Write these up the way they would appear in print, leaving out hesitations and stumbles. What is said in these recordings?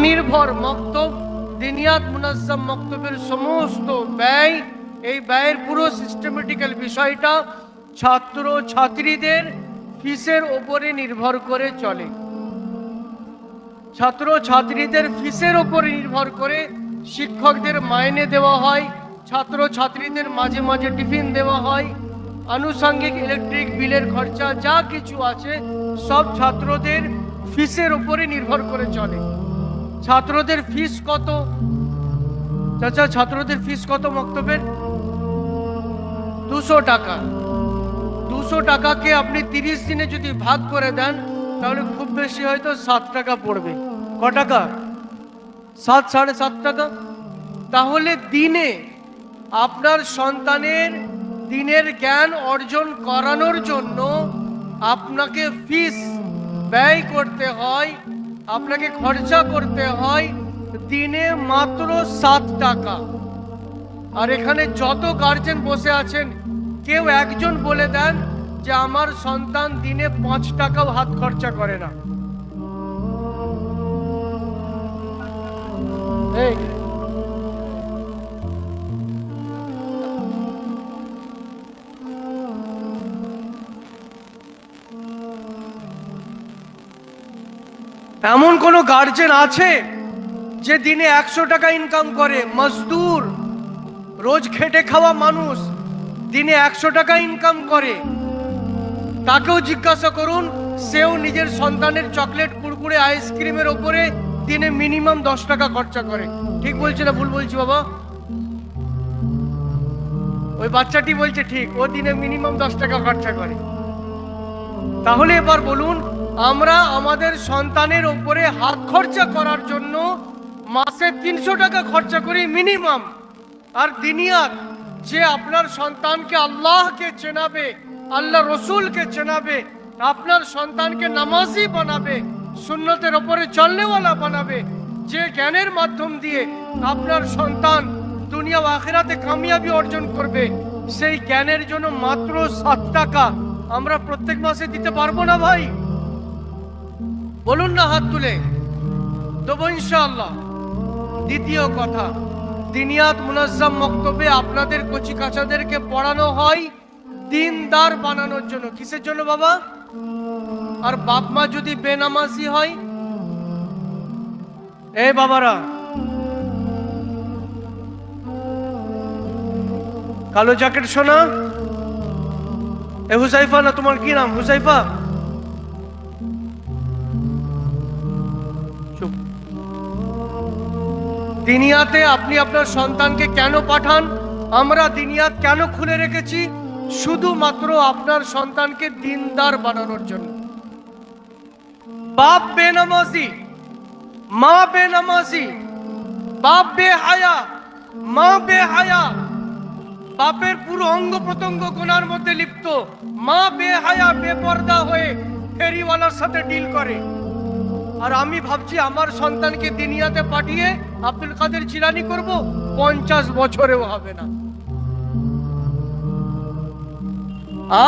স্বনির্ভর মক্তব, দিনিয়াত মুনাজ্জাম মক্তবের সমস্ত ব্যয়, এই ব্যয়ের পুরো সিস্টেমেটিক্যাল বিষয়টা ছাত্র ছাত্রীদের ফিসের ওপরে নির্ভর করে চলে। ছাত্র ছাত্রীদের ফিসের ওপরে নির্ভর করে শিক্ষকদের মাইনে দেওয়া হয়, ছাত্র ছাত্রীদের মাঝে মাঝে টিফিন দেওয়া হয়, আনুষঙ্গিক ইলেকট্রিক বিলের খরচা যা কিছু আছে সব ছাত্রদের ফিসের ওপরে নির্ভর করে চলে। ছাত্রদের ফিস কত চাচা? ছাত্রদের ফিস কত মক্তবের? 200 টাকা। 200 টাকাকে আপনি 30 দিনে যদি ভাগ করে দেন তাহলে খুব বেশি হয়তো 7 টাকা পড়বে। ক টাকা? 7, 7.5 টাকা। তাহলে দিনে আপনার সন্তানের দিনের জ্ঞান অর্জন করানোর জন্য আপনাকে ফিস ব্যয় করতে হয়, আপনাকে খরচা করতে হয় দিনে মাত্র 7 টাকা। আর এখানে যত গার্জেন বসে আছেন কেউ একজন বলে দেন যে আমার সন্তান দিনে 5 টাকাও হাত খরচা করে না। এমন কোন গার্জেন আছে যে দিনে 100 টাকা ইনকাম করে? মজদুর, রোজ খেটে খাওয়া মানুষ দিনে 100 টাকা ইনকাম করে। তাকেও জিজ্ঞাসা করুন, সেও নিজের সন্তানের চকলেট, কুরকুরে, আইসক্রিমের ওপরে দিনে মিনিমাম 10 টাকা খরচা করে। ঠিক বলছি না ভুল বলছি বাবা? ওই বাচ্চাটি বলছে ঠিক, ও দিনে মিনিমাম 10 টাকা খরচা করে। তাহলে এবার বলুন, আমরা আমাদের সন্তানের ওপরে হাত খরচা করার জন্য মাসে 300 টাকা খরচা করি মিনিমাম। আর দিনিয়াত যে আপনার সন্তানকে আল্লাহকে চেনাবে, আল্লাহ রসুলকে চেনাবে, আপনার সন্তানকে নামাজি বানাবে, সুন্নতের ওপরে চলনেওয়ালা বানাবে, যে জ্ঞানের মাধ্যম দিয়ে আপনার সন্তান দুনিয়া ও আখিরাতে কামিয়াবি অর্জন করবে, সেই জ্ঞানের জন্য মাত্র 7 টাকা আমরা প্রত্যেক মাসে দিতে পারবো না ভাই? বলুন না হাত তুলে। দেবো ইনশাআল্লাহ। দ্বিতীয় কথা, দিনিয়াত মুনাজ্জাম মক্তবে আপনাদের কচি কাচাদেরকে পড়ানো হয় দিনদার বানানোর জন্য। কিসের জন্য বাবা? আর বাপ মা যদি বেনামাজি হয়, এই বাবারা, কালো জ্যাকেট শোনা, এ হুজাইফা না তোমার কি নাম? হুজাইফা, চুপ। দিনিয়াতে আপনি আপনার সন্তানকে কেন পাঠান? আমরা দিনিয়াত কেন খুলে রেখেছি? শুধুমাত্র আপনার সন্তানকে দিনদার বানানোর জন্য। বাপ বেনামাজি, মা বেনামাজি, বাপ বেহায়া, মা বেহায়া, বাপের পুরো অঙ্গ প্রত্যঙ্গ গুনার মধ্যে লিপ্ত, মা বেহায়া বেপর্দা হয়ে ফেরিওয়ালার সাথে ডিল করে। আর আমি ভাবছি আমার সন্তানকে দিনিয়াতে পাঠিয়ে আব্দুল কাদের জিলানী করব, 50 বছরেও হবে না।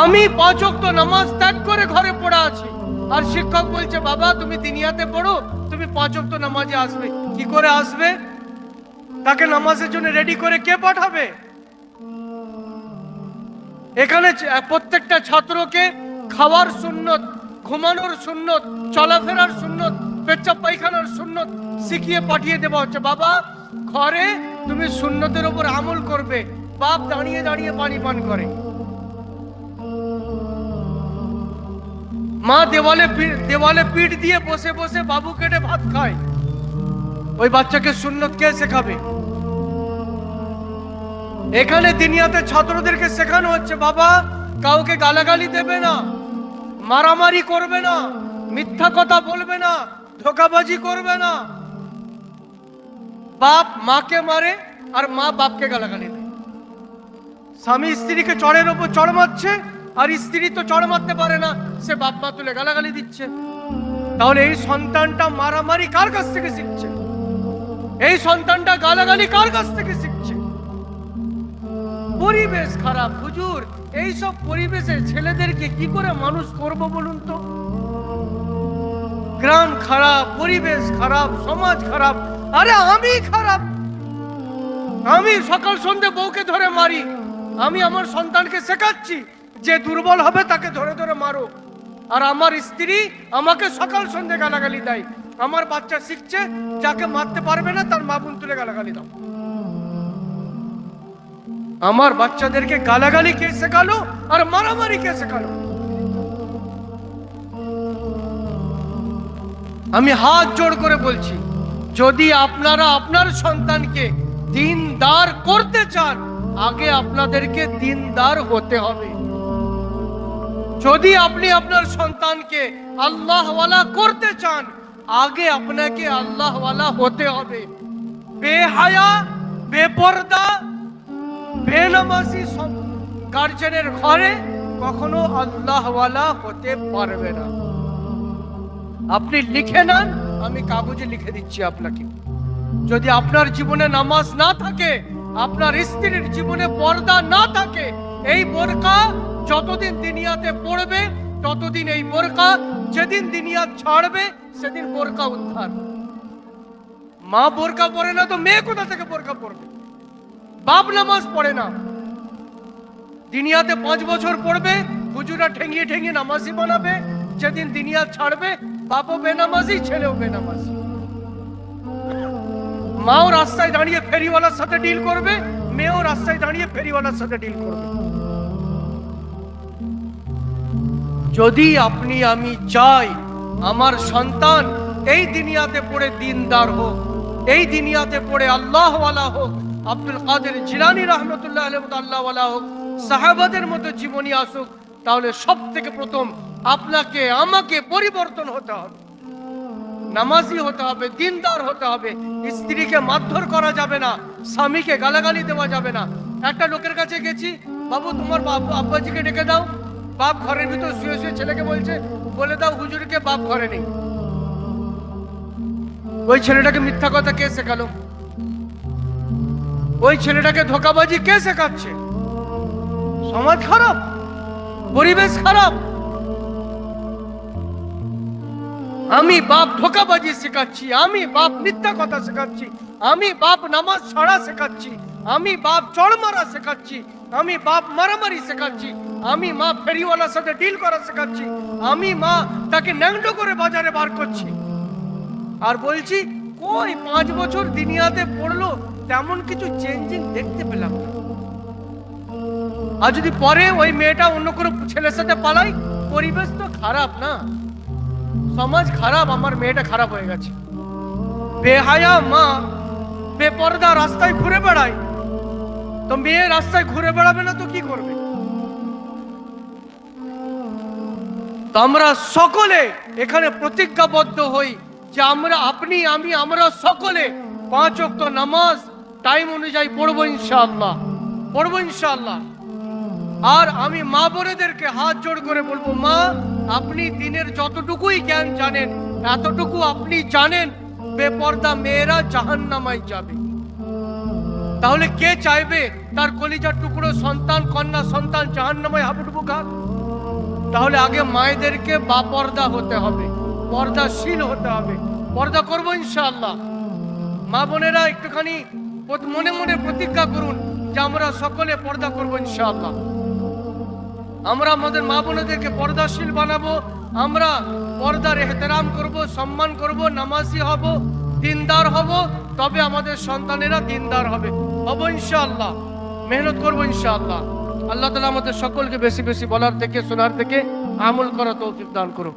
আমি 5 ওয়াক্ত নামাজ ত্যাগ করে ঘরে পড়া আছি, আর শিক্ষক বলছে বাবা তুমি দিনিয়াতে পড়ো, তুমি 5 ওয়াক্ত নামাজে আসবে। কি করে আসবে? তাকে নামাজের জন্য রেডি করে কে পাঠাবে? এখানে প্রত্যেকটা ছাত্রকে খাওয়ার সুন্নত, ঘুমানোর সুন্নত, চলাফেরার সুন্নত, পেচ্ছাপ পায়খানার সুন্নত শিখিয়ে পাঠিয়ে দেওয়া হচ্ছে। বাবা ঘরে তুমি সুন্নতের উপর আমল করবে। বাপ দাঁড়িয়ে দাঁড়িয়ে পানি পান করে, মা দেওয়ালে পিঠ দিয়ে বসে বসে বাবু কেটে ভাত খায়। ওই বাচ্চাকে সুন্নত কে শেখাবে? এখানে দিনিয়াতে ছাত্রদেরকে শেখানো হচ্ছে বাবা কাউকে গালাগালি দেবে না, মারামারি করবে না, মিথ্যা কথা বলবে না, ধোঁকাবাজি করবে না। বাপ মাকে মারে আর মা বাপকে গালাগালি দেয়। স্বামী স্ত্রীকে চড়ের ওপর চড় মারছে, আর স্ত্রী তো চড় মারতে পারে না, সে বাপ মা তুলে গালাগালি দিচ্ছে। তাহলে এই সন্তানটা মারামারি কার কাছ থেকে শিখছে? এই সন্তানটা গালাগালি কার কাছ থেকে শিখছে? পরিবেশ খারাপ হুজুর। এইসব পরিবেশে ছেলেদেরকে কি করে মানুষ করব বলুন তো? গ্রাম খারাপ, পরিবেশ খারাপ, সমাজ খারাপ। আরে আমি খারাপ, আমি সকাল সন্ধ্যে বউকে ধরে মারি। আমি আমার সন্তানকে শেখাচ্ছি যে দুর্বল হবে তাকে ধরে ধরে মারো, আর আমার স্ত্রী আমাকে সকাল সন্ধ্যে গালাগালি দেয়। আমার বাচ্চা শিখছে যাকে মারতে পারবে না তার মা বোন তুলে গালাগালি দাও। আমার বাচ্চাদেরকে গালাগালি কে শেখালো আর মারামারি কে শেখালো? আমি হাত জোড় করে বলছি, যদি আপনারা আপনার সন্তানকে দিনদার করতে চান, আগে আপনাদেরকে দিনদার হতে হবে। যদি আপনি আপনার সন্তানকে আল্লাহওয়ালা করতে চান, আগে আপনাকে আল্লাহওয়ালা হতে হবে। বেহায়া, বেপরদা, বেনামাজি সব গার্জেনের ঘরে কখনো আল্লাহওয়ালা হতে পারবে না। আপনি লিখে নেন, আমি কাগজে লিখে দিচ্ছি আপনাকে। যদি আপনার জীবনে নামাজ না থাকে, আপনার স্ত্রীর জীবনে পর্দা না থাকে, এই বোরকা যতদিন দুনিয়াতে পড়বে ততদিন এই বোরকা, যেদিন দুনিয়া ছাড়বে সেদিন বোরকা উদ্ধার। মা বোরকা পরে না তো মেয়ে কোথা থেকে বোরকা পড়বে? বাপ নামাজ পড়ে না, দুনিয়াতে 5 বছর পড়বে, হুজুরা ঠেঙিয়ে ঠেঙিয়ে নামাজি বানাবে। যেদিন দুনিয়া ছাড়বে বাপও বেনামাজি, ছেলেও বেনামাজি। মাও রাস্তায় দাঁড়িয়ে ফেরিওয়ালার সাথে ডিল করবে, মেয়েও রাস্তায় দাঁড়িয়ে ফেরিওয়ালার সাথে ডিল করবে। যদি আপনি আমি চাই আমার সন্তান এই দুনিয়াতে পড়ে দিনদার হোক, এই দুনিয়াতে পড়ে আল্লাহওয়ালা হোক, আব্দুল কাদের জিলানী রহমতুল্লাহ আলাইহি আল্লাহওয়ালা হোক, সাহাবাদের মতো জীবনী আসুক, তাহলে সব থেকে প্রথম আপনাকে আমাকে পরিবর্তন হতে হবে, নামাজি হতে হবে, দিনদার হতে হবে। স্ত্রীকে মারধর করা যাবে না, স্বামীকে গালাগালি দেওয়া যাবে না। একটা লোকের কাছে গেছি, বাবু তোমার আব্বাজিকে ডেকে দাও। বাপ ঘরের ভিতর শুয়ে শুয়ে ছেলেকে বলছে, বলে দাও হুজুরকে বাপ ঘরে নেই। ওই ছেলেটাকে মিথ্যা কথা কে শেখালো? ওই ছেলেটাকে ধোঁকাবাজি কে শেখাচ্ছে? সমাজ খারাপ, পরিবেশ খারাপ। আমি বাপ ধোঁকাবাজি শেখাচ্ছি, আমি বাপ মিথ্যা কথা শেখাচ্ছি, আমি বাপ নামাজ ছাড়া শেখাচ্ছি, আমি বাপ চড় মারা শেখাচ্ছি, আমি বাপ মারামারি শেখাচ্ছি, আমি মা ফেরিওয়ালার সাথে ডিল করা শেখাচ্ছি, আমি মা তাকে ন্যাংটো করে বাজারে বার করছি। আর বলছি কই 5 বছর দুনিয়াতে পড়লো, তেমন কিছু চেঞ্জিং দেখতে পেলাম না। আর যদি পরে ওই মেয়েটা অন্য কোনো ছেলের সাথে পালাই, পরিবেশ তো খারাপ না, সমাজ খারাপ, আমার মেয়েটা খারাপ হয়ে গেছে। বেহায়া মা বেপরদা রাস্তায় ঘুরে বেড়ায়, তো মেয়ে রাস্তায় ঘুরে বেড়াবে না তো কি করবে? তো আমরা সকলে এখানে প্রতিজ্ঞাবদ্ধ হই যে আমরা, আপনি আমি, আমরা সকলে 5 ওয়াক্ত নামাজ টাইম অনুযায়ী পড়বো ইনশাআল্লাহ, পড়বো ইনশাআল্লাহ। আর আমি মা বোনেদেরকে হাত জোড় করে বলবো, মা আপনি দিনের যতটুকুই জ্ঞান জানেন, এতটুকু আপনি জানেন বেপর্দা মেয়েরা জাহান্নামায় যাবে। তাহলে কে চাইবে তার কলিজার টুকরো সন্তান, কন্যা সন্তান জাহান্নামায় হাবুডুবু খাক? তাহলে আগে মায়েদেরকে বাপর্দা হতে হবে, পর্দাশীল হতে হবে। পর্দা করবো ইনশাআল্লাহ। মা বোনেরা একটুখানি মনে মনে প্রতিজ্ঞা করুন যে আমরা সকলে পর্দা করবো ইনশাআল্লাহ। আমরা আমাদের মা বোনেদেরকে পর্দাশীল বানাবো, আমরা পর্দার এহতেরাম করব, সম্মান করব, নামাজি হব, দিনদার হব, তবে আমাদের সন্তানেরা দিনদার হবে, হব ইনশাআল্লাহ। মেহনত করবো ইনশাআল্লাহ। আল্লাহ তাআলা আমাদের সকলকে বেশি বেশি বলার থেকে, শোনার থেকে আমল করা তৌফিক দান করুন।